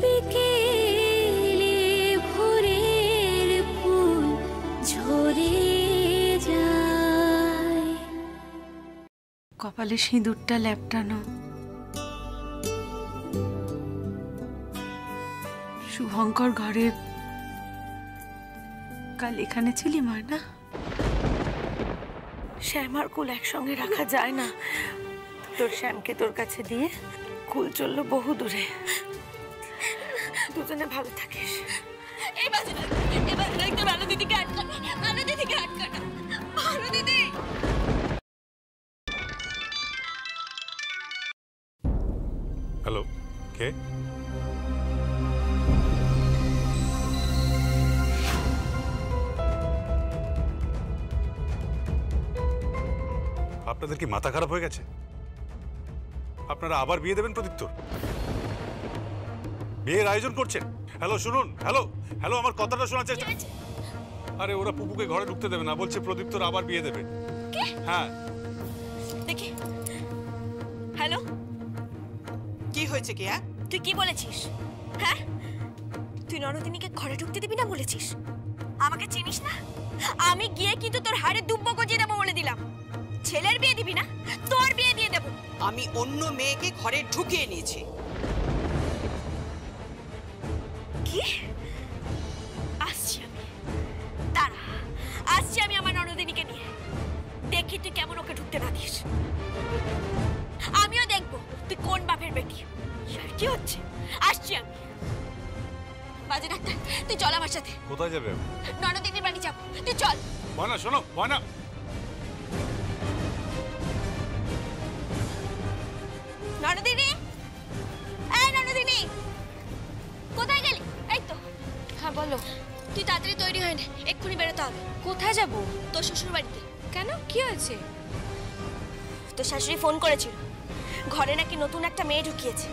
বিকেলে ভোরের ফুল ঝরে যায়। কপালে সিঁদুরটা ল্যাপটানো, শুভঙ্কর ঘরে। কাল এখানে ছিলি ময়না? শ্যাম আর কুল একসঙ্গে রাখা যায় না। তোর শ্যামকে তোর কাছে দিয়ে কুল চলল বহু দূরে। দুজনে ভালো থাকিস। ভালো দিদিকে আটকা, ভালো দিদিকে আটকা না, ভালো দিদি। হ্যালো, কে? আপনাদের কি মাথা খারাপ হয়ে গেছে? আপনারা আবার বিয়ে দেবেন প্রদীপ্তর? বিয়ের আয়োজন করছেন? হ্যালো শুনুন, হ্যালো হ্যালো, আমার কথাটা শোনার চেষ্টা। আরে ওরা পুপুকে ঘরে ঢুকতে দেবে না, বলছে প্রদীপ্তর আবার বিয়ে দেবে। হ্যাঁ দেখি। হ্যালো, কি হয়েছে কি? তুই কি বলেছিস? হ্যাঁ, তুই নরদিনীকে ঘরে ঢুকতে দিবি না বলেছিস? আমাকে চিনিস না? আমি গিয়ে কিন্তু তোর হাড়ে দুব্বো গজিয়ে দেবো বলে দিলাম। ছেলের বিয়ে দিবি না, তোর বিয়ে দিয়ে দেবো। আমি অন্য মেয়েকে ঘরে ঢুকিয়ে নিয়েছি। কি? আসছি আমি, দাঁড়া, আসছি আমি আমার নরদিনীকে নিয়ে। দেখি তুই কেমন ওকে ঢুকতে না দিস। আমিও দেখবো তুই কোন বাপের বেটি। কি হচ্ছে? আসছি আমি। বাজে ডাক্তার, তুই চল আমার সাথে। কোথায় যাবে? নরদিনীর বাড়ি যাবো, তুই চল। ময়না শোনো, ময়না। নরদিনী, এই নরদিনী, কোথায় গেলি? এই তো। হ্যাঁ বলো। তুই তাড়াতাড়ি তৈরি হয়ে নে, এক্ষুনি বেরোতে হবে। কোথায় যাবো? তোর শ্বশুর বাড়িতে। কেন, কি হয়েছে? তোর শাশুড়ি ফোন করেছিল, ঘরে নাকি নতুন একটা মেয়ে ঢুকিয়েছে।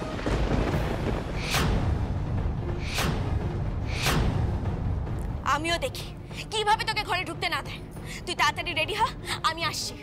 আমিও দেখি কিভাবে তোকে ঘরে ঢুকতে না দেয়। তুই তাড়াতাড়ি রেডি হ, আমি আসছি।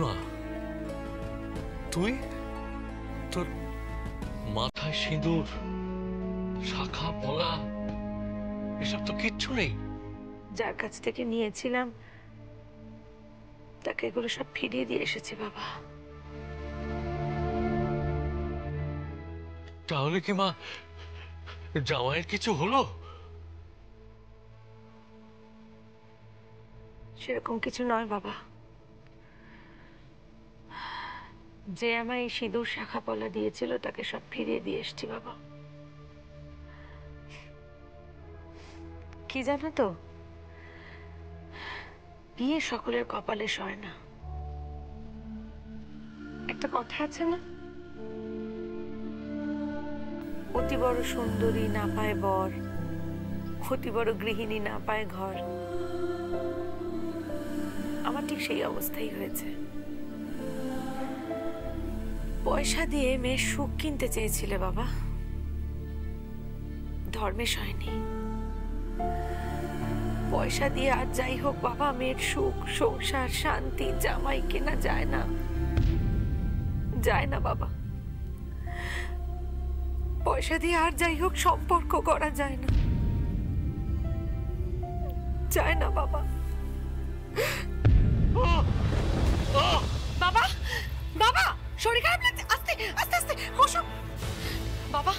মা, তুই? তোর মাথায় সিঁদুর, শাখা পলা, এসব তো কিচ্ছু নেই। যার কাছ থেকে নিয়েছিলাম তাকে এগুলো সব ফিরিয়ে দিয়ে এসেছি বাবা। তাহলে কি মা জামাইয়ের কিছু হলো? সেরকম কিছু নয় বাবা। যে আমায় এই সিঁদুর শাখা পলা দিয়েছিল তাকে সব ফিরিয়ে দিয়ে এসছি বাবা। কি জানো তো, বিয়ে সকলের কপালে সয় না। একটা কথা আছে না, অতি বড় সুন্দরী না পায় বর, অতি বড় গৃহিণী না পায় ঘর। আমার ঠিক সেই অবস্থাই হয়েছে। পয়সা দিয়ে মেয়ের সুখ কিনতে চেয়েছিলে বাবা, ধর্মে সয়নি। পয়সা দিয়ে আর যাই হোক বাবা, মেয়ের সুখ, সংসার, শান্তি, জামাই কেনা যায় না, যায় না বাবা। পয়সা দিয়ে আর যাই হোক সম্পর্ক করা যায় না, যায় না বাবা। বাবা, বাবা, শরীর খারাপ লাগছে, আস্তে আস্তে আস্তে বসো। বাবা,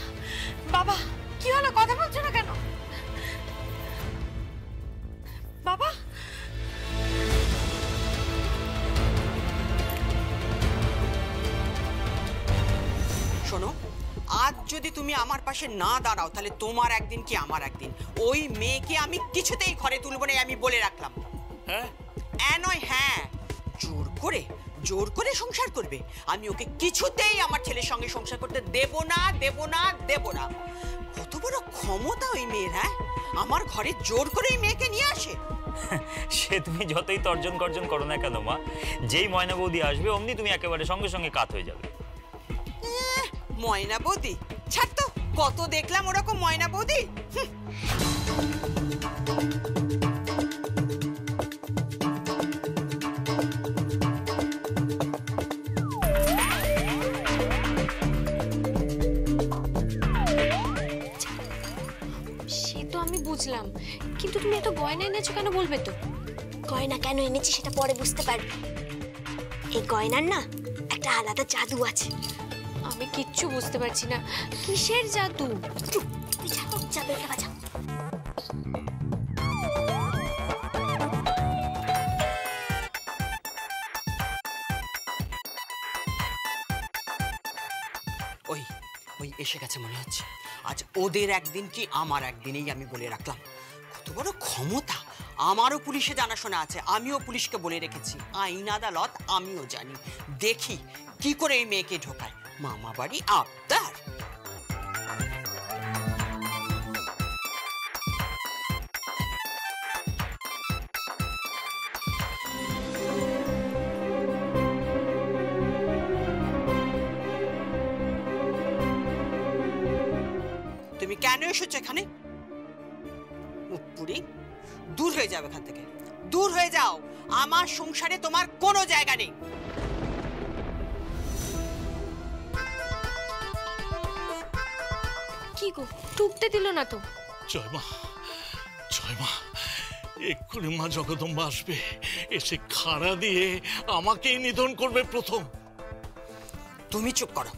বাবা, কি হলো? কথা বলছো না কেন বাবা? শোনো, আজ যদি তুমি আমার পাশে না দাঁড়াও তাহলে তোমার একদিন কি আমার একদিন। ওই মেয়েকে আমি কিছুতেই ঘরে তুলবো না, আমি বলে রাখলাম। হ্যাঁ নয় হ্যাঁ, জোর জোর করে সংসার করবে? আমি ওকে কিছুতেই আমার ছেলের সঙ্গে সংসার করতে দেব না, দেব না, দেব না। কত বড় ক্ষমতা ওই মেয়ের! হ্যাঁ, আমার ঘরে জোর করে এই মেয়েকে নিয়ে আসে। সে তুমি যতই তর্জন গর্জন করো না কেন মা, যেই ময়না বৌদি আসবে অমনি তুমি একেবারে সঙ্গে সঙ্গে কাত হয়ে যাবে। ময়না বৌদি? ছাড় তো, কত দেখলাম ওরকম ময়না বৌদি। সে তো আমি বুঝলাম, কিন্তু তুমি এত গয়না এনেছো কেন বলবে তো? গয়না কেন এনেছি সেটা পরে বুঝতে পারবে। এই গয়নার না একটা আলাদা জাদু আছে। আমি কিচ্ছু বুঝতে পারছি না, কিসের জাদু? চুপ, তুই যা, যা বেরোতে বাজা। ওই ওই এসে গেছে মনে হচ্ছে। আজ ওদের একদিন কি আমার একদিনেই আমি বলে রাখলাম। কত বড় ক্ষমতা! আমারও পুলিশে জানাশোনা আছে, আমিও পুলিশকে বলে রেখেছি। আইন আদালত আমিও জানি। দেখি কি করে এই মেয়েকে ঢোকায়। মামা বাড়ি আবদার। তুমি কেন এসেছো এখানে? মুখপুরি, দূর হয়ে যাও এখান থেকে, দূর হয়ে যাও। আমার সংসারে তোমার কোনো জায়গা নেই। কি গো, ঢুকতে দিল না তো? জয় মা, জয় মা, এক্ষুনি মা জগদম্বা আসবে, এসে খাড়া দিয়ে আমাকেই নিধন করবে প্রথম। তুমি চুপ করো।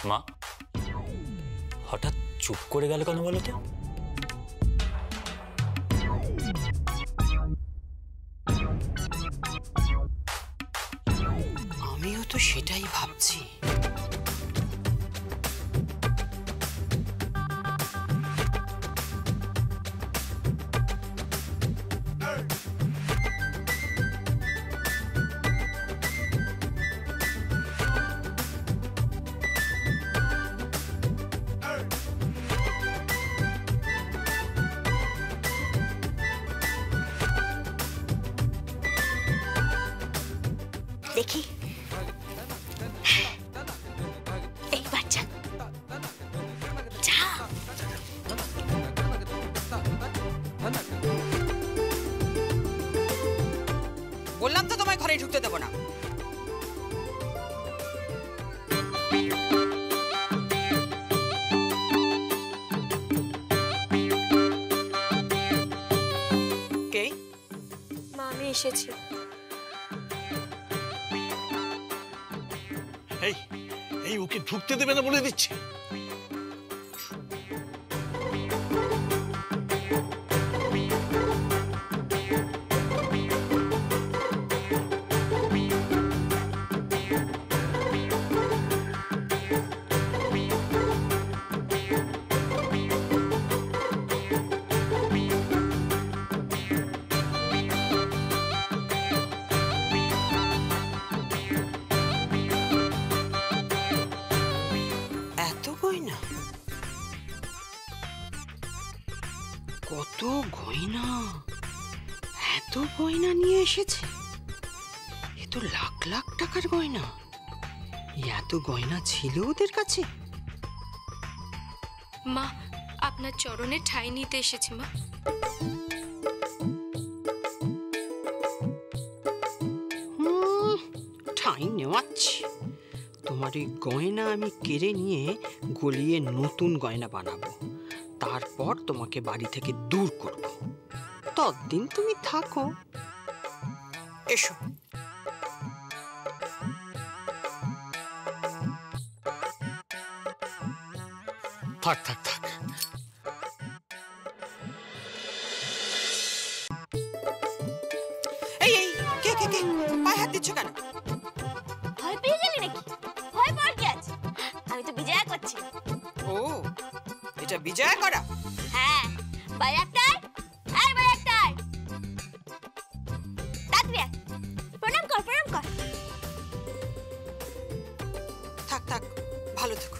মা হঠাৎ চুপ করে গেল কেন বলো তো? আমিও তো সেটাই ভাবছি। দেখি, এই বাচ্চা যা। বললাম তো তোমায় ঘরে ঢুকতে দেবো না। কে? মা, আমি এসেছি। এই এই ওকে ঢুকতে দেবে না বলে দিচ্ছি। কত গয়না, এত গয়না নিয়ে এসেছে। এ তো লাখ লাখ টাকার গয়না। এত গয়না ছিল ওদের কাছে? মা, আপনার চরণে ঠাঁই নিতে এসেছি মা। ঠাঁই নেওয়াচ্ছি। তোমার এই গয়না আমি কেড়ে নিয়ে গলিয়ে নতুন গয়না বানাবো, তারপর তোমাকে বাড়ি থেকে দূর করব। ততদিন তুমি থাকো। এসো। থাক থাক থাক। এই এই কে কে কে পায়ে হাত দিচ্ছ কেন? এটা বিজয় করা? হ্যাঁ, বাজারটার, এই বাজারটার। তাড়াতাড়ি আয়। প্রণাম কর, প্রণাম কর। থাক থাক, ভালো থেকো।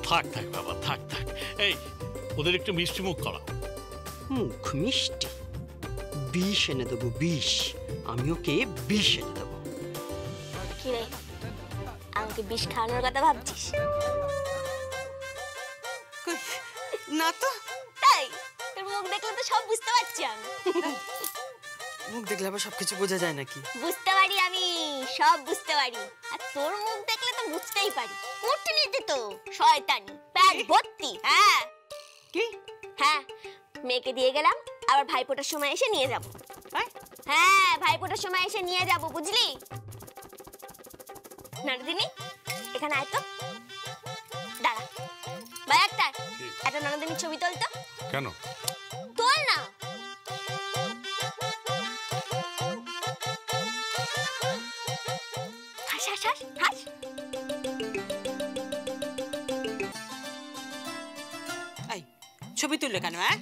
থাক থাক বাবা, থাক থাক। এই ওদের একটু মিষ্টি মুখ করাও। মুখ মিষ্টি? বিষ এনে দেবো, বিষ। আমি ওকে বিষ এনে দেবো। কি রে, আমাকে বিষ খাওয়ানোর কথা ভাবছিস? না তো। তাই তোর মুখ দেখলে তো সব বুঝতে পারছি আমি। মুখ দেখলে আবার সবকিছু বোঝা যায় নাকি? বুঝতে পারি, আমি সব বুঝতে পারি। আর তোর মুখ দেখলে তো বুঝতেই পারি কুটনীতি তো, শয়তানি, প্যাট ভর্তি। হ্যাঁ কি? হ্যাঁ, মেয়েকে দিয়ে গেলাম, আবার ভাইফোঁটার সময় এসে নিয়ে যাব। হ্যাঁ, ভাইফোঁটার সময় এসে নিয়ে যাব, বুঝলি? ননদিনী, এখানে আয় তো। দাঁড়া, ভাই একটা ননদিনীর ছবি তোল তো। কেন? তোল না। হাস হাস হাস হাস। এই ছবি তুললে কেন? হ্যাঁ,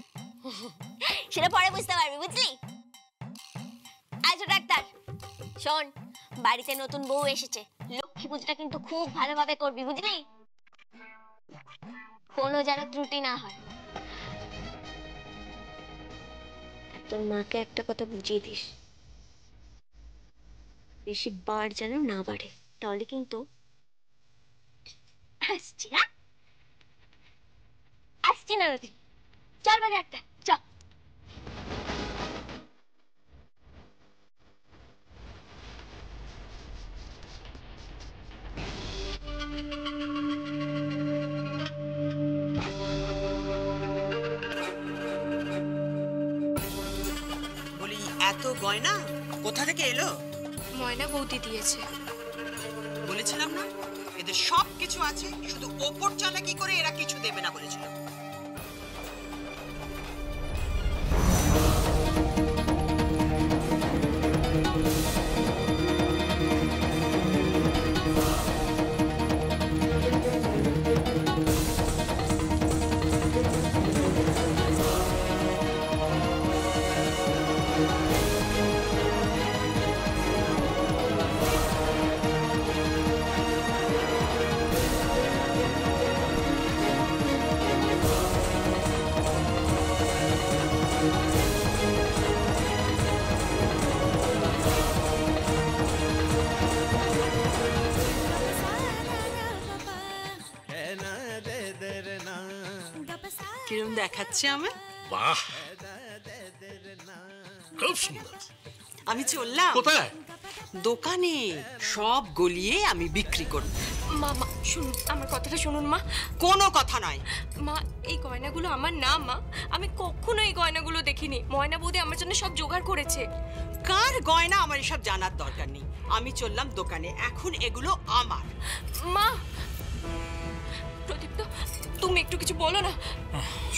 সেটা পরে বুঝতে পারবি, বুঝলি? আয় ছোট ডাক্তার, শোন, বাড়িতে নতুন বউ এসেছে, লক্ষ্মী পুজোটা কিন্তু খুব ভালোভাবে করবি, বুঝলি? কোনো যেন ত্রুটি না হয়। তোর মাকে একটা কথা বুঝিয়ে দিস, বেশি বার যেন না বাড়ে, তাহলে কিন্তু আসছি। হ্যাঁ, আসছি না রতি। চল বাড়ি একটা, চল। বলি এত গয়না কোথা থেকে এলো? ময়না বৌদি দিয়েছে। বলেছিলাম না এদের সব কিছু আছে, শুধু ওপর চালাকি করে এরা কিছু দেবে না বলেছিল। কিরম দেখাচ্ছে আমি? বাহ, খুব সুন্দর। আমি চললাম কোথায়? দোকানে, সব গলিয়ে আমি বিক্রি করব। মা, মা শুনুন, আমার কথাটা শুনুন মা। কোনো কথা নয়। মা, এই গয়নাগুলো আমার না মা, আমি কখনো এই গয়নাগুলো দেখিনি। ময়না বৌদি আমার জন্য সব জোগাড় করেছে। কার গয়না আমার এসব জানার দরকার নেই। আমি চললাম দোকানে, এখন এগুলো আমার। মা, প্রদীপ্ত, তুমি একটু কিছু বলো না।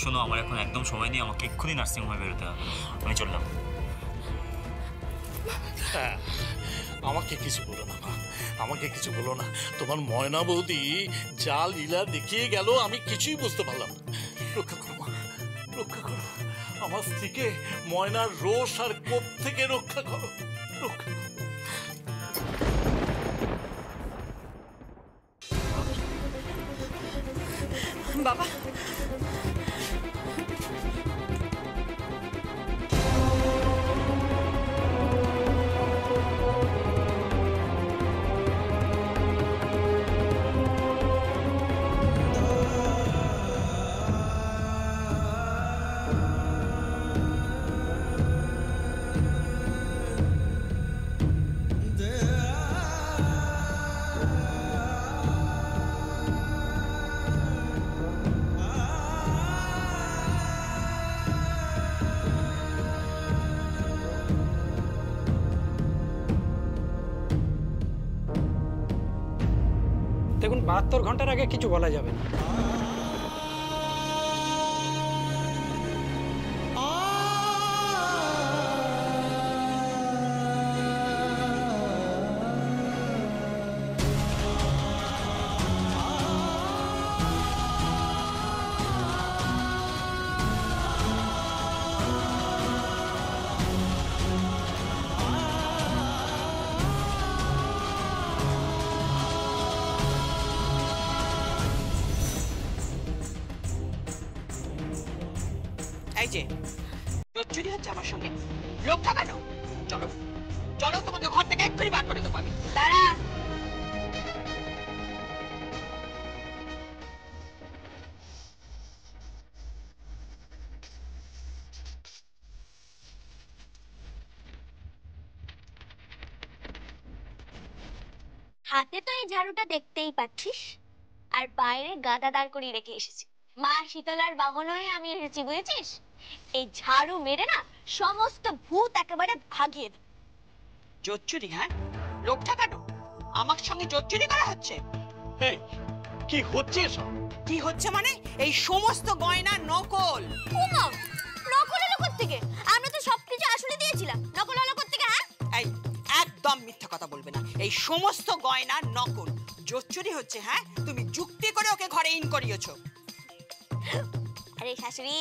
শোনো, আমার এখন একদম সময় নেই, আমাকে এক্ষুনি নার্সিং হোমে বেরোতে হবে। আমি চললাম। হ্যাঁ, আমাকে কিছু বলো না মা, আমাকে কিছু বলো না। তোমার ময়না বৌদি যা লীলা দেখিয়ে গেল আমি কিছুই বুঝতে পারলাম না। রক্ষা করো মা, রক্ষা করো আমার স্ত্রীকে, ময়নার রোষ আর কোপ থেকে রক্ষা করো, রক্ষা করো। বাবা, দেখুন 72 ঘন্টার আগে কিছু বলা যাবে না। এই যে চুরি হচ্ছে আমার সঙ্গে, লোক ঠকানো। চলো চলো, তোমাকে ঘর থেকে এক্ষুনি বার করে দেবো আমি। দাঁড়া। হাতে তো এই ঝাড়ুটা দেখতেই পাচ্ছিস, আর বাইরে গাদা দাঁড় করিয়ে রেখে এসেছি। মা শীতলার বাহন হয়ে আমি এসেছি, বুঝেছিস? এই ঝাড়ু মেরে না সমস্ত ভূত একেবারে ভাগিয়ে দেব। জোর চুরি? হ্যাঁ, লোক ঠকানো। আমার সঙ্গে জোর চুরি করা হচ্ছে? এই কি হচ্ছে এসব? কি হচ্ছে মানে? এই সমস্ত গয়না নকল। ওমা, নকল হলো কোত্থেকে? আমরা তো সবকিছু আসলে দিয়েছিলাম, নকল হলো কোত্থেকে? হ্যাঁ, এই একদম মিথ্যা কথা বলবে না। এই সমস্ত গয়না নকল। জোর চুরি হচ্ছে? হ্যাঁ, তুমি যুক্তি করে ওকে ঘরে ইন করিয়েছো। আরে শাশুড়ি,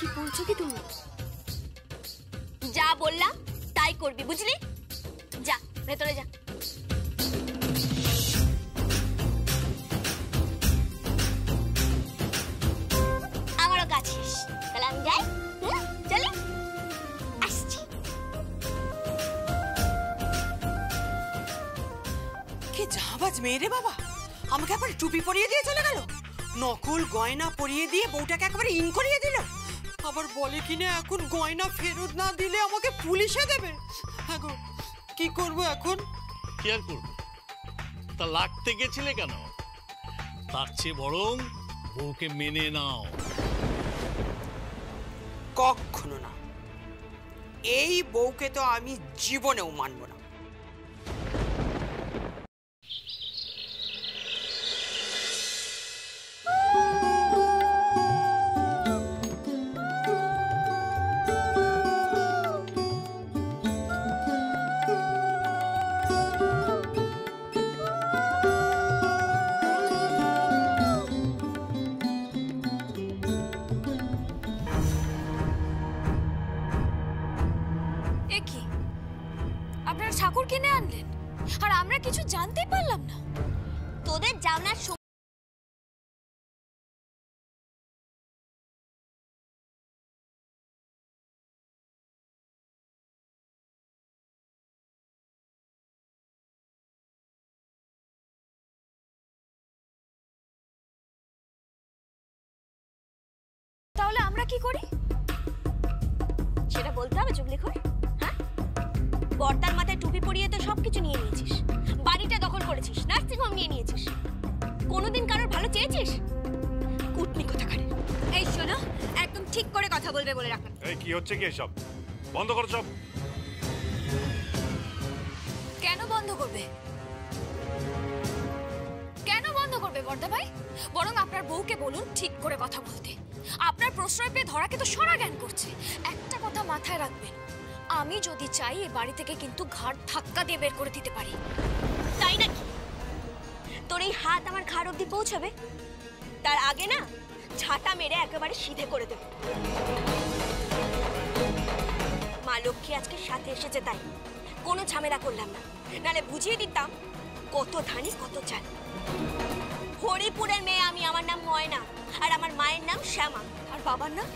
কি বলছো কি তুমি? যা বললাম তাই করবি, বুঝলি? যা ভেতরে যা। আমারও কাজ শেষ, তাহলে আমি যাই। চলে আসছি। কি জাহাবাজ মেয়ে রে বাবা! আমাকে একবার টুপি পরিয়ে দিয়ে চলে গেল, নকল গয়না পরিয়ে দিয়ে বউটাকে একবারে ইন করিয়ে দিল। আবার বলে কিনা এখন গয়না ফেরত না দিলে আমাকে পুলিশে দেবে। হ্যাঁ গো, কি করবো এখন? কি আর করবো? তা লাগতে গেছিলে কেন? তার চেয়ে বরং বউকে মেনে নাও। কখনো না, এই বউকে তো আমি জীবনেও মানব না। আপনারা ঠাকুর কিনে আনলেন আর আমরা কিছু জানতে পারলাম না। তোদের জানার তাহলে আমরা কি করি সেটা বলতে হবে, চুগলি খোর। হ্যাঁ, বর্তার মাথায় টুপি পরিয়ে তো সবকিছু নিয়ে নিয়েছিস, বাড়িটা দখল করেছিস, নার্সিং হোম নিয়ে নিয়েছিস, কোনোদিন কারোর ভালো চেয়েছিস? কুটনি কোথাকার। এই শোনো, একদম ঠিক করে কথা বলবে বলে রাখলাম। এই কি হচ্ছে কি এসব? বন্ধ করো সব। কেন বন্ধ করবে? কেন বন্ধ করবে বর্দা ভাই? বরং আপনার বউকে বলুন ঠিক করে কথা বলতে। আপনার প্রশ্রয় পেয়ে ধরাকে তো সরা জ্ঞান করছে। একটা কথা মাথায় রাখবেন, আমি যদি চাই এ বাড়ি থেকে কিন্তু ঘাড় ধাক্কা দিয়ে বের করে দিতে পারি। তাই নাকি? তোর এই হাত আমার ঘাড় অব্দি পৌঁছাবে? তার আগে না ঝাঁটা মেরে একেবারে সিধে করে দেব। মা লক্ষ্মী আজকে সাথে এসেছে তাই কোনো ঝামেলা করলাম না, নালে বুঝিয়ে দিতাম কত ধানি কত চাল। হরিপুরের মেয়ে আমি, আমার নাম ময়না, আর আমার মায়ের নাম শ্যামা, আর বাবার নাম